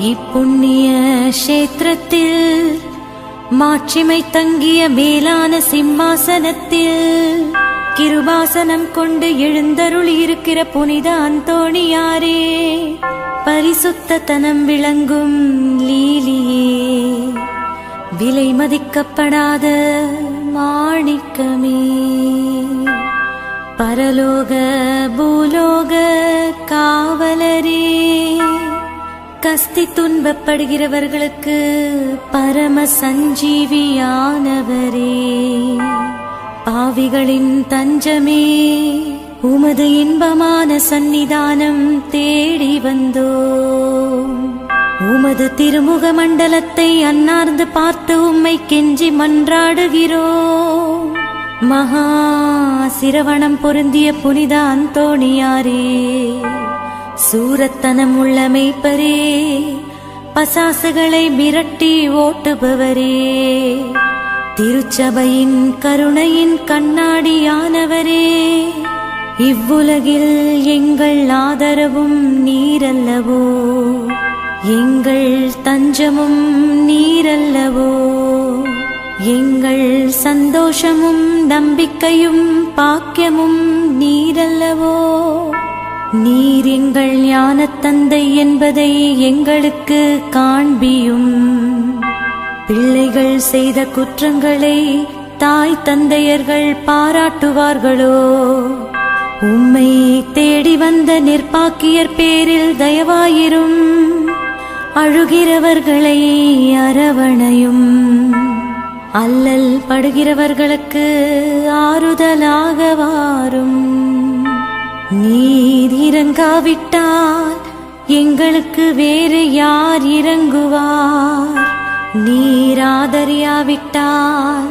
இப்புண்ணிய கஷேத்திரத்தில் மாட்சிமை தங்கிய மேலான சிம்மாசனத்தில் கிருபாசனம் கொண்டு எழுந்தருளி இருக்கிற புனித அந்தோணியாரே, பரிசுத்தத்தனம் விளங்கும் லீலியே, விலை மதிக்கப்படாத மாணிக்கமே, பரலோக பூலோக காவலரே, கஸ்தி துன்பப்படுகிறவர்களுக்கு பரம சஞ்சீவியானவரே, பாவிகளின் தஞ்சமே, உமது இன்பமான சந்நிதானம் தேடி வந்தோம். உமது திருமுக மண்டலத்தை அன்னார்ந்து பார்த்து உம்மை கெஞ்சி மன்றாடுகிறோம். மகா சிரவணம் பொருந்திய புனித அந்தோணியாரே, சூரத்தனம் உள்ள மெய்ப்பரே, பசாசுகளை மிரட்டி ஓட்டுபவரே, திருச்சபையின் கருணையின் கண்ணாடியானவரே, இவ்வுலகில் எங்கள் ஆதரவும் நீரல்லவோ, எங்கள் தஞ்சமும் நீரல்லவோ, எங்கள் சந்தோஷமும் நம்பிக்கையும் பாக்கியமும் நீரல்லவோ, நீர் எங்கள் ஞானத் தந்தை என்பதை எங்களுக்கு காண்பியும். பிள்ளைகள் செய்த குற்றங்களை தாய் தந்தையர்கள் பாராட்டுவார்களோ? உம்மை தேடி வந்த நிர்பாக்கியர் பேரில் தயவாயிரும். அழுகிறவர்களை அரவணையும். அல்லல் படுகிறவர்களுக்கு ஆறுதலாக வாரும். நீர் இறங்காவிட்டால் எங்களுக்கு வேறு யார் இறங்குவார்? நீர் ஆதரியாவிட்டால்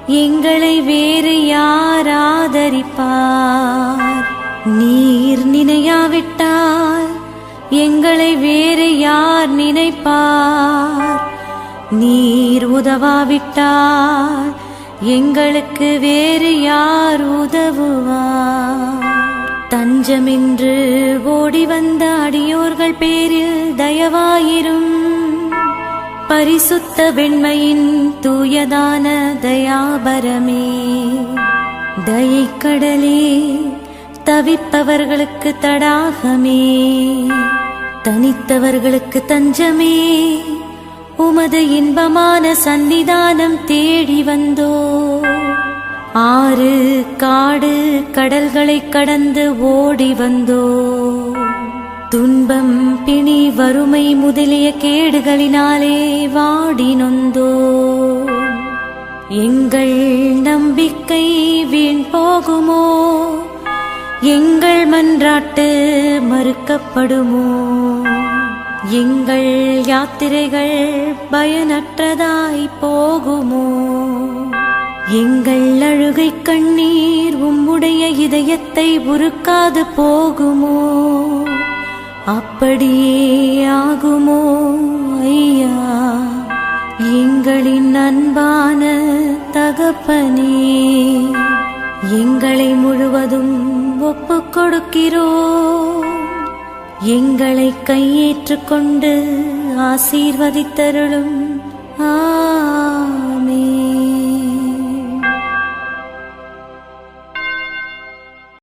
எங்களை வேறு யார் ஆதரிப்பார்? நீர் நினையாவிட்டால் எங்களை வேறு யார் நினைப்பார்? நீர் உதவாவிட்டால் எங்களுக்கு வேறு யார் உதவுவார்? தஞ்சமென்று ஓடி வந்த அடியோர்கள் பேரில் தயவாயிரும். பரிசுத்த வெண்மையின் தூயதான தயாபரமே, தயைக்கடலே, தவிப்பவர்களுக்கு தடாகமே, தனித்தவர்களுக்கு தஞ்சமே, உமது இன்பமான சந்நிதானம் தேடி வந்தோ. ஆறு காடு கடல்களை கடந்து ஓடி வந்தோ. துன்பம் பிணி வறுமை முதலிய கேடுகளினாலே வாடி நொந்தோ. எங்கள் நம்பிக்கை வீண் போகுமோ? எங்கள் மன்றாட்டு மறுக்கப்படுமோ? எங்கள் யாத்திரைகள் பயனற்றதாய் போகுமோ? எங்கள் அழுகை கண்ணீர் உம்முடைய இதயத்தை உருக்காது போகுமோ? அப்படியே ஆகுமோ ஐயா, எங்களின் அன்பான தகப்பனே? எங்களை முழுவதும் ஒப்புக் கொடுக்கிறோம். எங்களை கையேற்றுக் கொண்டு ஆசீர்வதித்தருளும்.